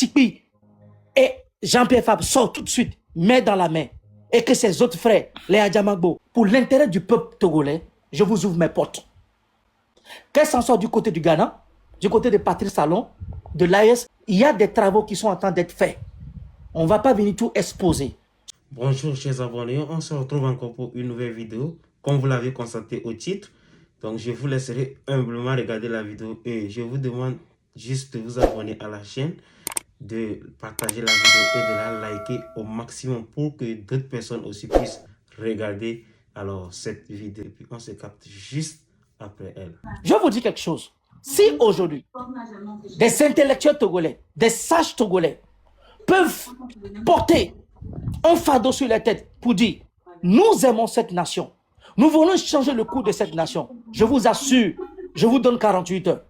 Tikpi et Jean-Pierre Fabre sortent tout de suite, main dans la main, et que ses autres frères, les Adjamagbo, pour l'intérêt du peuple togolais, je vous ouvre mes portes. Qu'elle s'en sort du côté du Ghana, du côté de Patrice Talon, de l'AES, il y a des travaux qui sont en train d'être faits. On ne va pas venir tout exposer. Bonjour chers abonnés, on se retrouve encore pour une nouvelle vidéo. Comme vous l'avez constaté au titre, donc je vous laisserai humblement regarder la vidéo et je vous demande juste de vous abonner à la chaîne, de partager la vidéo et de la liker au maximum pour que d'autres personnes aussi puissent regarder alors cette vidéo. Et puis on se capte juste après elle. Je vous dis quelque chose. Si aujourd'hui, des intellectuels togolais, des sages togolais peuvent porter un fardeau sur la tête pour dire « Nous aimons cette nation. Nous voulons changer le cours de cette nation. » Je vous assure, je vous donne 48 heures.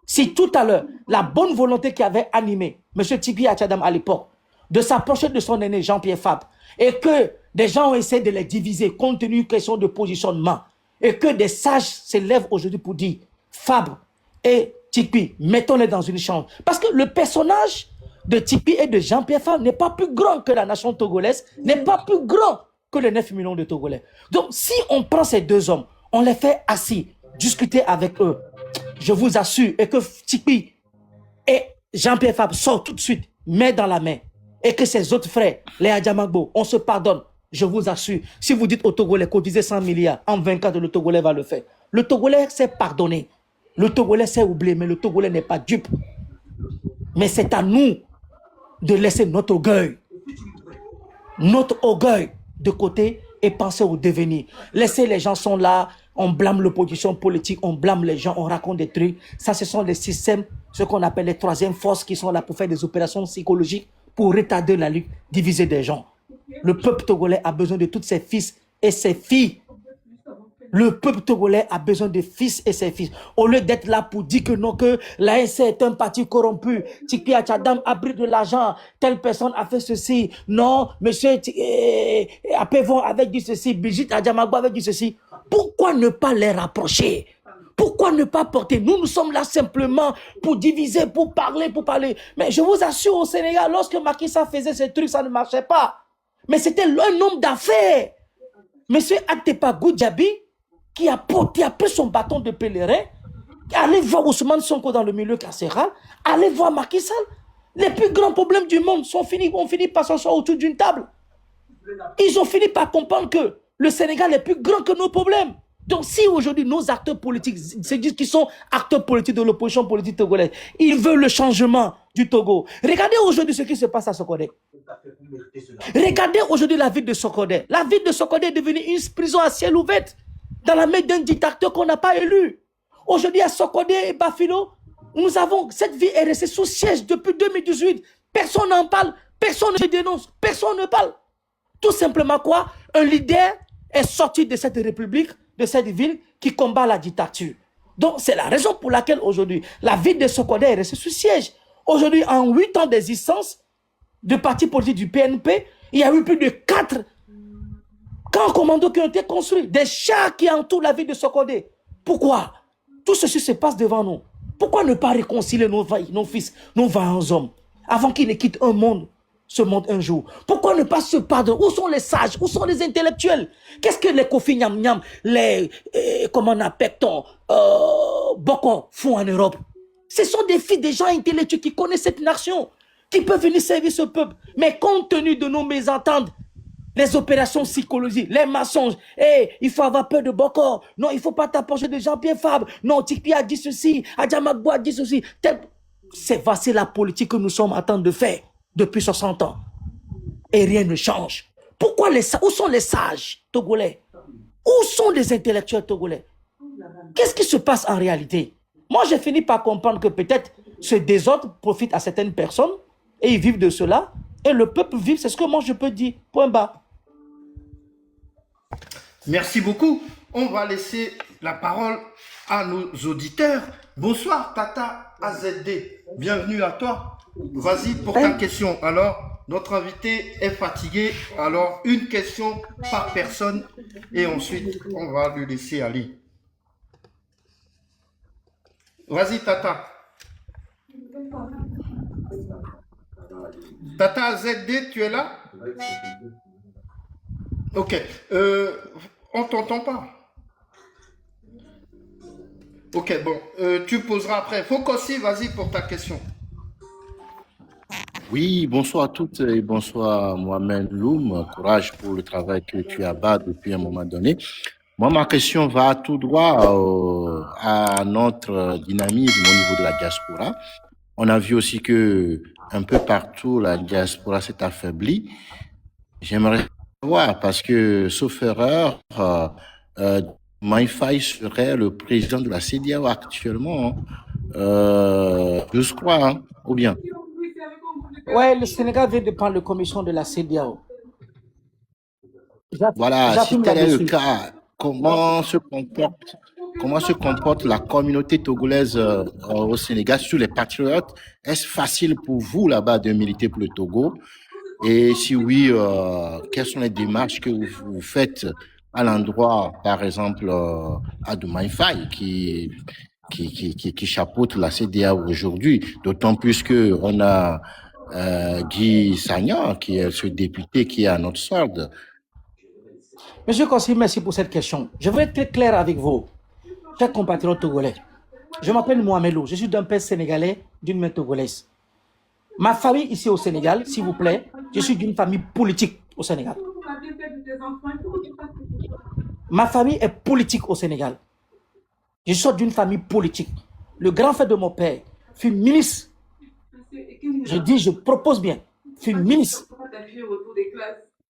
Si tout à l'heure, la bonne volonté qui avait animé M. Tikpi Achadam à l'époque de s'approcher de son aîné Jean-Pierre Fabre et que des gens ont essayé de les diviser compte tenu d'une question de positionnement et que des sages se lèvent aujourd'hui pour dire Fabre et Tikpi, mettons-les dans une chambre. Parce que le personnage de Tikpi et de Jean-Pierre Fabre n'est pas plus grand que la nation togolaise, n'est pas plus grand que les 9 millions de Togolais. Donc, si on prend ces deux hommes, on les fait assis, discuter avec eux, je vous assure, et que Tikpi et Jean-Pierre Fabre sortent tout de suite, main dans la main, et que ses autres frères, les Adjamagbo, on se pardonne, je vous assure, si vous dites au Togolais cotiser 100 milliards, en 24 le Togolais va le faire. Le Togolais sait pardonner, le Togolais sait oublier, mais le Togolais n'est pas dupe. Mais c'est à nous de laisser notre orgueil de côté et penser au devenir. Laisser les gens sont là, on blâme l'opposition politique, on blâme les gens, on raconte des trucs. Ça, ce sont les systèmes, ce qu'on appelle les troisièmes forces qui sont là pour faire des opérations psychologiques, pour retarder la lutte, diviser des gens. Le peuple togolais a besoin de tous ses fils et ses filles. Le peuple togolais a besoin de fils et ses fils. Au lieu d'être là pour dire que non, que l'ANC est un parti corrompu, Tikpi Achadam a pris de l'argent, telle personne a fait ceci, non, monsieur Apevon avait dit ceci, Brigitte Adjamagbo avait dit ceci. Pourquoi ne pas les rapprocher? Pourquoi ne pas porter? Nous sommes là simplement pour diviser, pour parler. Mais je vous assure, au Sénégal, lorsque Macky Sall faisait ces trucs, ça ne marchait pas. Mais c'était un homme d'affaires. Monsieur Atepa Goudiaby, qui a pris son bâton de pèlerin, allez voir Ousmane Sonko dans le milieu carcéral, allez voir Macky Sall. Les plus grands problèmes du monde ont fini par s'asseoir autour d'une table. Ils ont fini par comprendre que le Sénégal est plus grand que nos problèmes. Donc si aujourd'hui nos acteurs politiques se disent qu'ils sont acteurs politiques de l'opposition politique togolaise, ils veulent le changement du Togo. Regardez aujourd'hui ce qui se passe à Sokodé. Regardez aujourd'hui la ville de Sokodé. La ville de Sokodé est devenue une prison à ciel ouvert dans la main d'un dictateur qu'on n'a pas élu. Aujourd'hui à Sokodé et Bafilo, cette ville est restée sous siège depuis 2018. Personne n'en parle, personne ne dénonce, personne ne parle. Tout simplement quoi? Un leader est sorti de cette république, de cette ville qui combat la dictature. Donc c'est la raison pour laquelle aujourd'hui la ville de Sokodé est restée sous siège. Aujourd'hui, en 8 ans d'existence de parti politique du PNP, il y a eu plus de 4 camps commandos qui ont été construits, des chars qui entourent la ville de Sokodé. Pourquoi? Tout ceci se passe devant nous. Pourquoi ne pas réconcilier nos fils, nos vaillants hommes, avant qu'ils ne quittent ce monde un jour? Pourquoi ne pas se pardonner? Où sont les sages? Où sont les intellectuels? Qu'est-ce que les Kofi Nyam Nyam, comment on appelle Boko font en Europe? Ce sont des fils des gens intellectuels qui connaissent cette nation, qui peuvent venir servir ce peuple. Mais compte tenu de nos mésententes, les opérations psychologiques, les mensonges, il faut avoir peur de Boko, non, il ne faut pas t'approcher de Jean-Pierre Fabre, non, Tikpi a dit ceci, Adjamagbo a dit ceci. C'est la politique que nous sommes en train de faire depuis 60 ans. Et rien ne change. Pourquoi où sont les sages togolais? Où sont les intellectuels togolais? Qu'est-ce qui se passe en réalité? Moi, j'ai fini par comprendre que peut-être ce désordre profite à certaines personnes et ils vivent de cela. Et le peuple vit, c'est ce que moi je peux dire. Point bas. Merci beaucoup. On va laisser la parole à nos auditeurs. Bonsoir Tata AZD. Bienvenue à toi. Vas-y pour ta question. Alors, notre invité est fatigué. Alors, une question par personne. Et ensuite, on va lui laisser aller. Vas-y Tata. Tata ZD, tu es là? Ok. On t'entend pas. Ok, bon. Tu poseras après. Fokossi, vas-y pour ta question. Oui, bonsoir à toutes et bonsoir Mohamed Loum. Courage pour le travail que tu as depuis un moment donné. Moi, ma question va tout droit à notre dynamisme au niveau de la diaspora. On a vu aussi que un peu partout, la diaspora s'est affaiblie. J'aimerais savoir, parce que, sauf erreur, Maïfaï serait le président de la CEDEAO actuellement. Je crois, hein, ou bien? Ouais, le Sénégal vient de prendre la commission de la CEDEAO. Voilà, si J'affirme tel est le là-dessus. cas, comment se comporte la communauté togolaise au Sénégal sur les patriotes? Est-ce facile pour vous là-bas de militer pour le Togo? Et si oui, quelles sont les démarches que vous faites à l'endroit, par exemple, à Doumaï Faye, qui chapeaute la CEDEAO aujourd'hui, d'autant plus que on a Guy Sagnan, qui est ce député qui est à notre sorte. Monsieur Kossi, merci pour cette question. Je veux être très clair avec vous, chers compatriotes togolais. Je m'appelle Mohamed Lou, je suis d'un père sénégalais, d'une mère togolaise. Ma famille ici au Sénégal, s'il vous plaît, je suis d'une famille politique au Sénégal. Ma famille est politique au Sénégal. Je sors d'une famille politique. Le grand frère de mon père fut ministre. Je dis, je propose bien, fut ministre.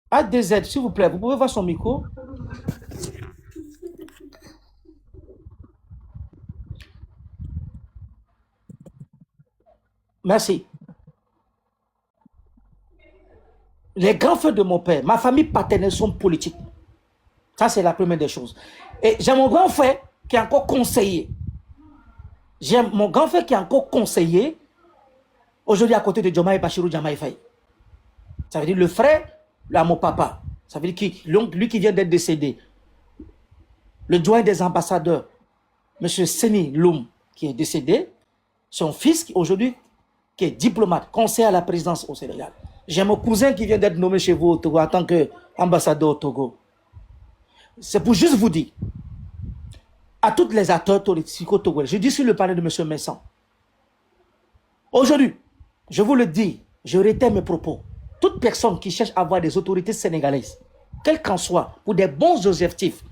ADZ, s'il vous plaît, vous pouvez voir son micro. Merci. Les grands frères de mon père, ma famille paternelle sont politiques. Ça, c'est la première des choses. Et j'ai mon grand frère qui est encore conseiller. J'ai mon grand frère qui est encore conseiller aujourd'hui à côté de Diomaye Bachirou Diomaye Faye. Ça veut dire le frère, là, mon papa. Ça veut dire lui qui vient d'être décédé. Le doyen des ambassadeurs, M. Seni Loum, qui est décédé. Son fils, aujourd'hui, qui est diplomate, conseiller à la présidence au Sénégal. J'ai mon cousin qui vient d'être nommé chez vous au Togo en tant qu'ambassadeur au Togo. C'est pour juste vous dire, à tous les acteurs politiques au Togo, je dis sur le panel de M. Messan, aujourd'hui, je vous le dis, je réitère mes propos. Toute personne qui cherche à avoir des autorités sénégalaises, quel qu'en soit, pour des bons objectifs,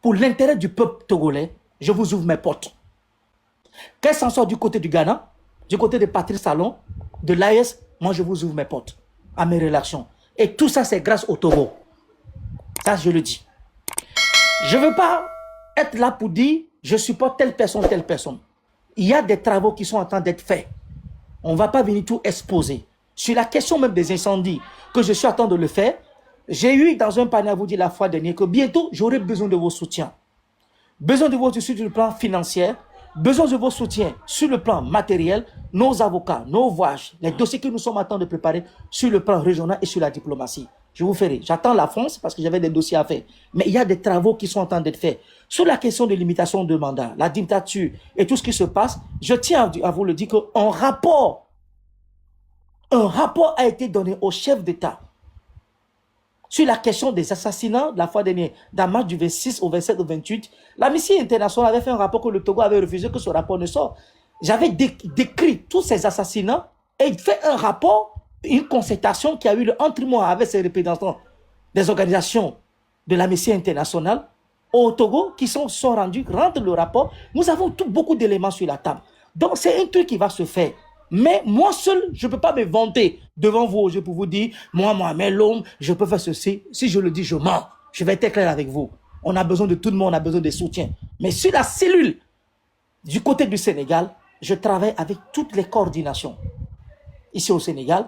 pour l'intérêt du peuple togolais, je vous ouvre mes portes. Qu'elle s'en soit du côté du Ghana, du côté de Patrice Talon, de l'AES, moi je vous ouvre mes portes à mes relations. Et tout ça, c'est grâce au Togo. Ça, je le dis. Je ne veux pas être là pour dire je supporte telle personne, telle personne. Il y a des travaux qui sont en train d'être faits. On ne va pas venir tout exposer. Sur la question même des incendies, que je suis en train de le faire, j'ai eu dans un panel à vous dire la fois dernière que bientôt, j'aurai besoin de vos soutiens. Besoin de vos soutiens sur le plan financier, besoin de vos soutiens sur le plan matériel, nos avocats, nos voyages, les dossiers que nous sommes en train de préparer sur le plan régional et sur la diplomatie. Je vous ferai. J'attends la France parce que j'avais des dossiers à faire. Mais il y a des travaux qui sont en train d'être faits. Sur la question de limitation de mandat, la dictature et tout ce qui se passe, je tiens à vous le dire qu'un rapport a été donné au chef d'État sur la question des assassinats de la fois dernière, dans la marche du 26 au 27 au 28. L'Amnesty International avait fait un rapport que le Togo avait refusé que ce rapport ne sorte. J'avais décrit tous ces assassinats et fait un rapport, une concertation qui a eu entre moi avec ces représentants des organisations de l'Amnesty International au Togo qui sont rendus, rendent le rapport. Nous avons beaucoup d'éléments sur la table. Donc c'est un truc qui va se faire. Mais moi seul, je ne peux pas me vanter devant vous. Je peux vous dire, moi, Mohamed Loum, je peux faire ceci. Si je le dis, je mens. Je vais être clair avec vous. On a besoin de tout le monde, on a besoin de soutien. Mais sur la cellule du côté du Sénégal, je travaille avec toutes les coordinations ici au Sénégal.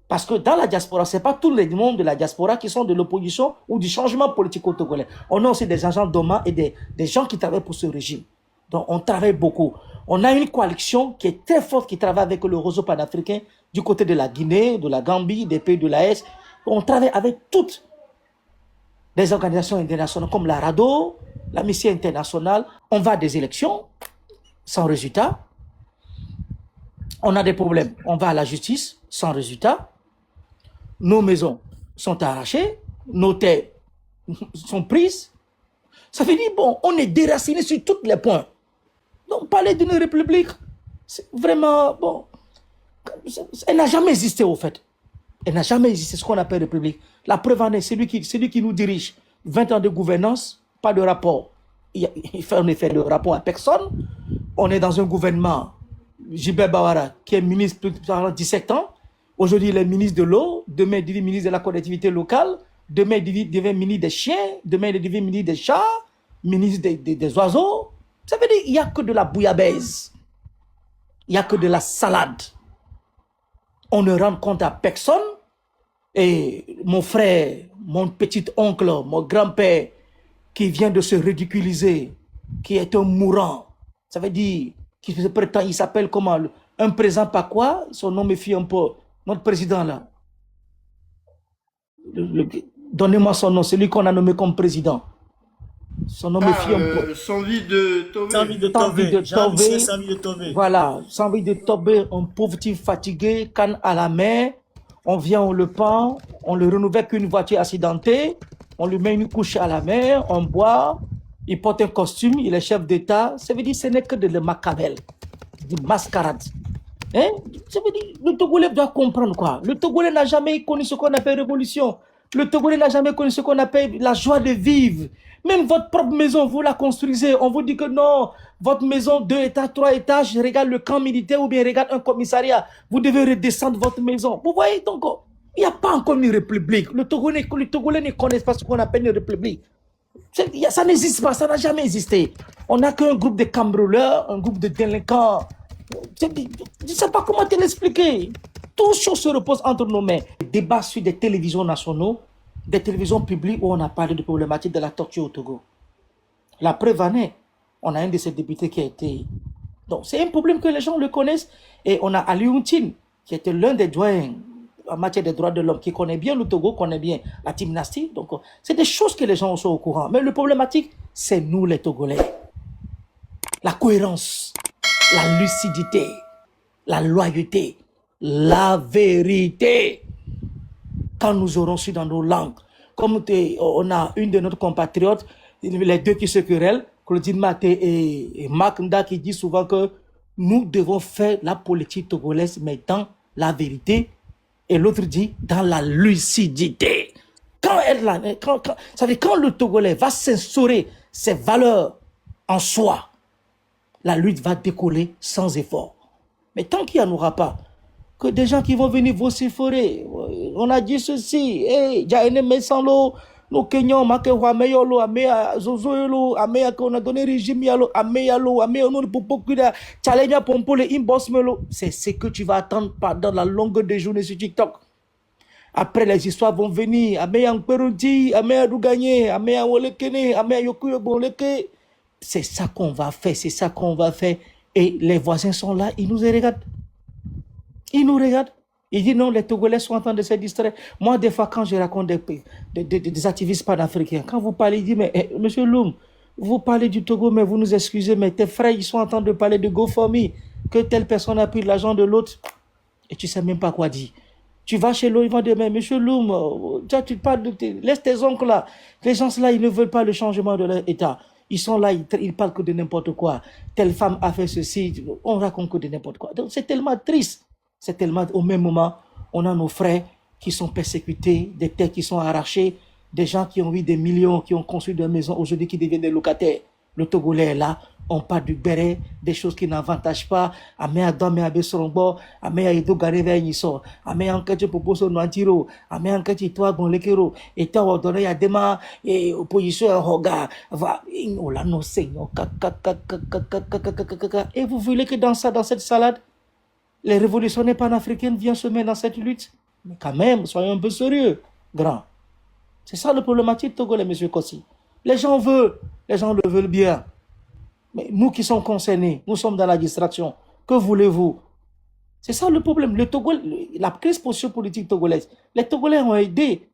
Parce que dans la diaspora, ce n'est pas tous les membres de la diaspora qui sont de l'opposition ou du changement politique au togolais. On a aussi des agents d'OMA et des gens qui travaillent pour ce régime. Donc, on travaille beaucoup. On a une coalition qui est très forte, qui travaille avec le réseau panafricain du côté de la Guinée, de la Gambie, des pays de l'AES. On travaille avec toutes les organisations internationales comme la RADO, l'Amnesty International. On va à des élections sans résultat. On a des problèmes. On va à la justice. sans résultat. Nos maisons sont arrachées, nos terres sont prises. Ça veut dire, bon, on est déraciné sur tous les points. Donc, parler d'une république, c'est vraiment, bon, elle n'a jamais existé, au fait. Elle n'a jamais existé, ce qu'on appelle république. La preuve en est, c'est lui qui nous dirige. 20 ans de gouvernance, pas de rapport. Il fait en effet de rapport à personne. On est dans un gouvernement, Gilbert Bawara, qui est ministre pendant 17 ans. Aujourd'hui, il est ministre de l'eau. Demain, il devient ministre de la collectivité locale. Demain, il devient ministre des chiens. Demain, il devient ministre des chats, ministre des oiseaux. Ça veut dire qu'il n'y a que de la bouillabaisse. Il n'y a que de la salade. On ne rend compte à personne. Et mon frère, mon petit-oncle, mon grand-père, qui vient de se ridiculiser, qui est un mourant, ça veut dire qu'il se prétend, il s'appelle comment? Un président pas quoi? Son nom me fie un peu. Notre président là. Donnez-moi son nom, c'est lui qu'on a nommé comme président. Son nom me fie un peu. Sanvi de Tobé. Sanvi de Sanvi de Tobé. Jean-Michel Tobé. Sanvi de Tobé. Voilà, Sanvi de Tobé, un pauvre type fatigué, canne à la main. On vient, on le pend, on le renouvelle qu'une voiture accidentée, on lui met une couche à la main, on boit, il porte un costume, il est chef d'État. Ça veut dire que ce n'est que de la macabelle, de mascarade. Hein? Ça veut dire le Togolais doit comprendre quoi. Le Togolais n'a jamais connu ce qu'on appelle révolution. Le Togolais n'a jamais connu ce qu'on appelle la joie de vivre. Même votre propre maison, vous la construisez. On vous dit que non, votre maison, 2 étages, 3 étages, regarde le camp militaire ou bien regarde un commissariat. Vous devez redescendre votre maison. Vous voyez, donc, il n'y a pas encore une république. Le Togolais ne connaissent pas ce qu'on appelle une république. Ça n'existe pas, ça n'a jamais existé. On n'a qu'un groupe de cambrioleurs, un groupe de délinquants. Je ne sais pas comment te l'expliquer. Tout chose se repose entre nos mains. Débat sur des télévisions nationaux, des télévisions publiques où on a parlé de problématique de la torture au Togo. La preuve en est, on a un de ces députés qui a été... Donc c'est un problème que les gens le connaissent. Et on a Ali Ountine, qui était l'un des doyens en matière des droits de l'homme, qui connaît bien le Togo, connaît bien la gymnastique. Donc c'est des choses que les gens sont au courant. Mais le problématique, c'est nous les Togolais. La cohérence, la lucidité, la loyauté, la vérité. Quand nous aurons su dans nos langues, comme on a une de nos compatriotes, les deux qui se querellent, Claudine Maté et Marc Nda, qui dit souvent que nous devons faire la politique togolaise, mais dans la vérité, et l'autre dit dans la lucidité. Quand le Togolais va s'instaurer ses valeurs en soi, la lutte va décoller sans effort. Mais tant qu'il n'y en aura pas, que des gens qui vont venir vociférer, on a dit ceci, hey, Jaene Messanlo, nous Kenyans, Makewa Meyolo, Amea Zozoyolo, Amea qu'on a donné régime Yalo, Amea Lo, Amea Ono Popokuda, Chalenya Pompole, Imbos Melo. C'est ce que tu vas attendre pendant la longue des journées sur TikTok. Après, les histoires vont venir. Amea Nkperonti, Amea Douganye, Amea Wolekene, Amea Yokuyo Boleke. C'est ça qu'on va faire, c'est ça qu'on va faire. Et les voisins sont là, ils nous regardent. Ils nous regardent. Ils disent non, les Togolais sont en train de se distraire. Moi, des fois, quand je raconte des activistes panafricains, quand vous parlez, ils disent, mais monsieur Loum, vous parlez du Togo, mais vous nous excusez, mais tes frères, ils sont en train de parler de GoFundMe, que telle personne a pris l'argent de l'autre, et tu ne sais même pas quoi dire. Tu vas chez l'autre, ils vont dire, mais monsieur Loum, tu parles laisse tes oncles là. Les gens là, ils ne veulent pas le changement de leur état. Ils sont là, ils parlent que de n'importe quoi. Telle femme a fait ceci, on raconte que de n'importe quoi. Donc, c'est tellement triste. C'est tellement, au même moment, on a nos frères qui sont persécutés, des têtes qui sont arrachées, des gens qui ont eu des millions, qui ont construit des maisons, aujourd'hui qui deviennent des locataires. Le Togolais est là, on parle du béret, des choses qui n'avantagent pas. Amea Dame Abe Sorombo, Amea Edo Gareve Niso, Amea Ankachi Poposo Noantiro, Amea Ankachi Toa Gonlekero, et Toa Donne Yadema, et opposition Hoga, va, oh là, non, Seigneur, et vous voulez que dans cette salade, les révolutionnaires panafricaines viennent se mettre dans cette lutte. Mais quand même, soyons un peu sérieux, grand. C'est ça le problématique togolais, M. Kossi. Les gens le veulent bien. Mais nous qui sommes concernés, nous sommes dans la distraction. Que voulez-vous? C'est ça le problème. Le Togo, la crise sociopolitique togolaise, les Togolais ont aidé.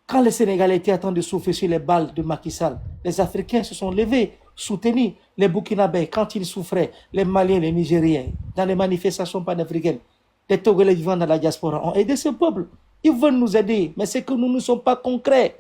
Quand les Sénégalais étaient en train de souffler sur les balles de Macky Sall, les Africains se sont levés, soutenus. Les Burkinabés, quand ils souffraient, les Maliens, les Nigériens, dans les manifestations panafricaines, des Togolais vivant dans la diaspora ont aidé ce peuple. Ils veulent nous aider, mais c'est que nous ne sommes pas concrets.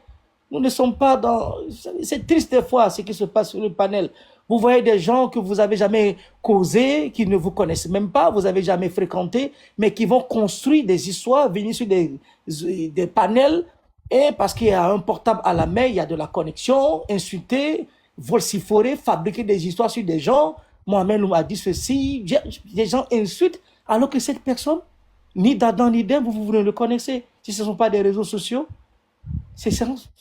Nous ne sommes pas dans... C'est triste des fois ce qui se passe sur le panel. Vous voyez des gens que vous n'avez jamais causé, qui ne vous connaissent même pas, vous n'avez jamais fréquenté, mais qui vont construire des histoires, venir sur des panels, et parce qu'il y a un portable à la main, il y a de la connexion, insulter, vociférer, fabriquer des histoires sur des gens. Mohamed nous a dit ceci, des gens insultent, alors que cette personne, ni d'Adam ni d'Ève, vous ne le connaissez. Si ce ne sont pas des réseaux sociaux,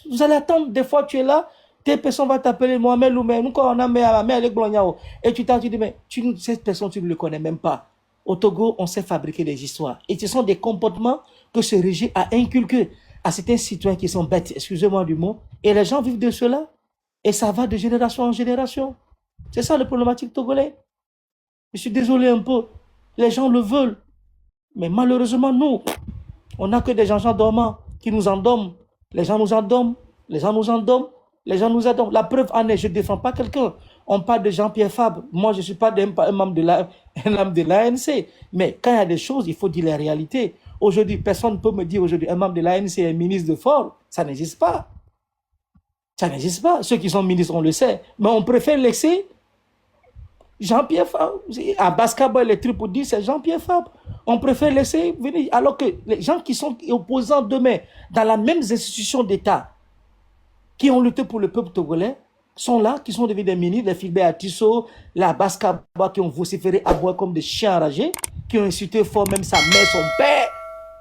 vous allez attendre, des fois tu es là, tes personnes vont t'appeler Mohamed Loumé, nous quand on a et tu t'as dit, mais cette personne tu ne le connais même pas. Au Togo, on sait fabriquer des histoires. Et ce sont des comportements que ce régime a inculqués à certains citoyens qui sont bêtes, excusez-moi du mot, et les gens vivent de cela, et ça va de génération en génération. C'est ça le problématique togolais. Je suis désolé un peu, les gens le veulent, mais malheureusement nous, on n'a que des gens dormants qui nous endorment. Les gens nous endorment, les gens nous endorment, les gens nous endorment. La preuve en est, je ne défends pas quelqu'un. On parle de Jean-Pierre Fabre. Moi, je ne suis pas un membre de l'ANC. Mais quand il y a des choses, il faut dire la réalité. Aujourd'hui, personne ne peut me dire aujourd'hui un membre de l'ANC est ministre de fort. Ça n'existe pas. Ça n'existe pas. Ceux qui sont ministres, on le sait. Mais on préfère laisser Jean-Pierre Fabre. À Basketball, les trucs pour dire c'est Jean-Pierre Fabre. On préfère laisser venir. Alors que les gens qui sont opposants demain dans la même institution d'État, qui ont lutté pour le peuple togolais, sont là, qui sont devenus des ministres, les Philbert Tissot, la Baskaba, qui ont vociféré à boire comme des chiens enragés, qui ont insulté fort même sa mère, son père,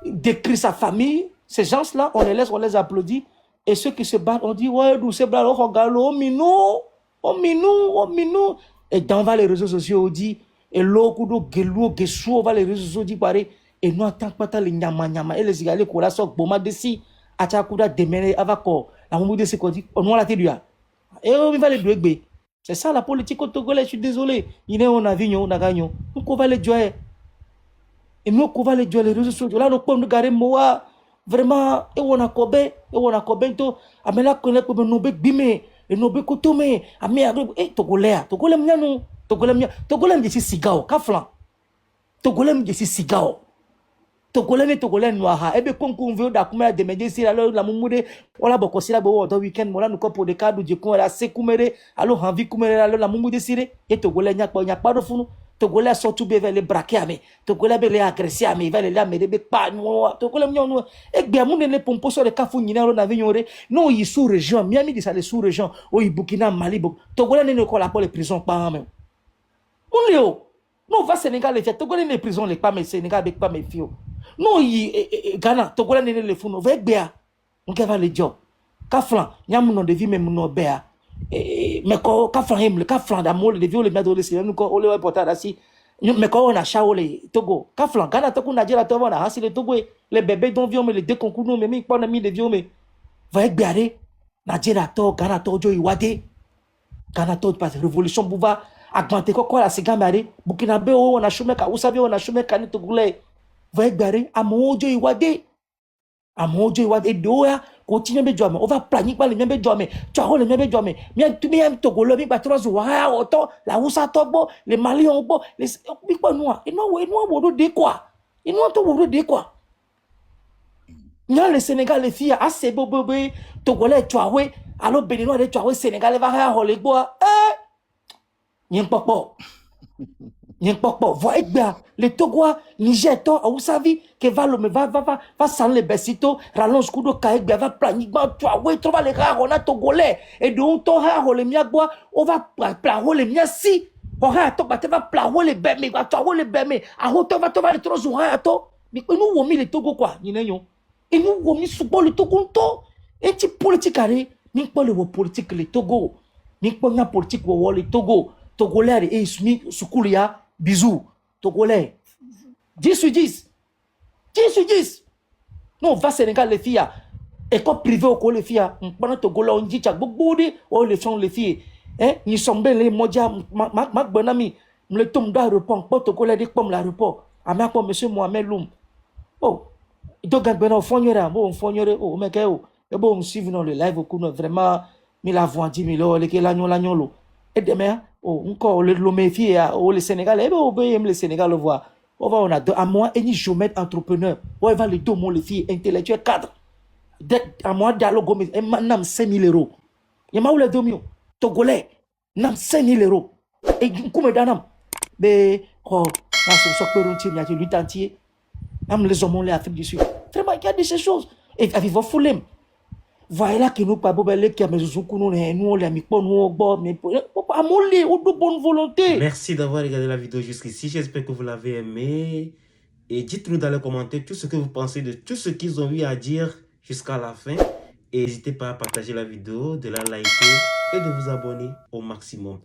décrit sa famille. Ces gens-là, on les laisse, on les applaudit. Et ceux qui se battent, on dit, ouais, nous, c'est bras, oh, minou, oh, minou, oh, minou. Et dans les réseaux sociaux, on dit, et l'eau, gelou, gesou, on va les réseaux sociaux, dit, pareil. Et nous, en tant que pata, les nyama, et les igalés, qu'on la sort, boma, desi, achakuda, démêlé, avako. La moumou de ce qu'on dit, on a la télé. Et on va les deux. C'est ça la politique au Togolais, je suis désolé. Il est on a vignon, on a gagné. Donc on va les jouer. Et nous, on va les jouer les réseaux sociaux. Là, nous pouvons nous garder moi. Vraiment, et on a combien, to. Amela connaît comme nous bec bimé, et nous bec automé. Amé, et Togolais, Togolais mia nous. Togolais mia si sigao, kaflan. Togolais mia si sigao. Togolais noir ebe konku veut da kuma de meje si alors la mumude wala boko sila bo do weekend mola nuko pour de cadre de kon la se kumere alors envie kumere alors la mumude sire et Togolais nya pa do funu Togolais surtout be les braquer ame Togolais be les agresser ame il va les la me de pas no Togolais nyo e gbe amunde ne pompo so de kafu nyina ro na vignore non yi sous région miami de ça les sous région o yi Burkina Mali Togolais ne ko la pour les prisons pas même on léo non va Sénégal les Togolais ne prison les pas mais Sénégal avec pas mes filles. Non, Ghana, Togolais n'est le fou, avec Béa, on va le job. Kaflan, Yamuno de vie, mais mon Béa. Mais quand Kaflan, le Kaflan d'amour, le vieux, le médecin, le Seigneur, nous, on le reporte ainsi. Mais quand on a chaolé, Togo, Kaflan, Ghana, Togo, Nadjera, Togo, on a assis le Togo, les bébés dont vieux, mais les deux concours, nous, mais pas mis de vieux, mais. Va avec Béaré, Nadjera, Togo, Ghana, Togo, Iwade, Ghana, Togo, parce que révolution, Bouva, augmenter quoi, la Ségamare, Burkinabe, on a chômé, où savez, on a chômé, Kani, Togolais. Va gbare amojo iwade doya continue be jome on va planifier pas les même jome tu as le même jome bien tu bien Togolais bi 3 wa auto la Hausa togbo les Maliens bo les bi quoi noir et non bodo de quoi et non to bodo de quoi le Sénégal les filles assez bobé Togolais tu as ouais alors Béninois tu as ouais Sénégal va ha holé bois nyen popo voyez bien, les Togois, Niger, vous savez, que va sans les bessito, rallonge coup de caïque, va planifier, tu vois, oui, tu vas les rares, on a Togolais, et donc, ton rare, les miagua, on va plaire les miasi, on va plaire les bêmes, va tu les bêmes, à hauteur, va les trois jours, mais nous, on mis les Togo, quoi, et nous, on mis sous le Togo, et tu politique, ni pas le politique, les Togo, ni pas la politique, les Togo, Togolais, et Soukoulia, bisous, Togolais. 10 sur 10. 10 sur 10. Non, va Sénégal, les filles. École privée au les filles. Pendant Togolais, on dit, beaucoup de les filles, les filles. Ils sont bien, les modia, ma bonne amie. Le tombe d'aéroport, pas Togolais, des pommes l'aéroport. À ma pomme, monsieur Mohamed Loum. Oh, il doit gagner un fonnière, bon, fonnière, oh, mec, oh. Et bon, on suit dans le live, vraiment, mais la voix dit, mais là, l'agnon, et demain, oh, encore le méfier, oh, le Sénégal, et bien, le Sénégal le voit. On a deux, à moi, et ni géomètre entrepreneur. On va les deux, mon les filles, intellectuels, cadres. À moi, dialogue, et maintenant, 5 000 euros. Il y a où les 2 millions. Togolais, nam 5 000 euros. Et comme d'anam. Mais, oh, dans ce soir, il y a 8 entiers. Même les hommes, les Afrique du Sud. Vraiment, il y a de ces choses. Et avec vos foulem. Voyez là que nous, pas bobelé, qui a mes nous, les amicaux, nous, mais à moller, ou de bonne volonté. Merci d'avoir regardé la vidéo jusqu'ici. J'espère que vous l'avez aimé. Et dites-nous dans les commentaires tout ce que vous pensez de tout ce qu'ils ont eu à dire jusqu'à la fin. Et n'hésitez pas à partager la vidéo, de la liker et de vous abonner au maximum.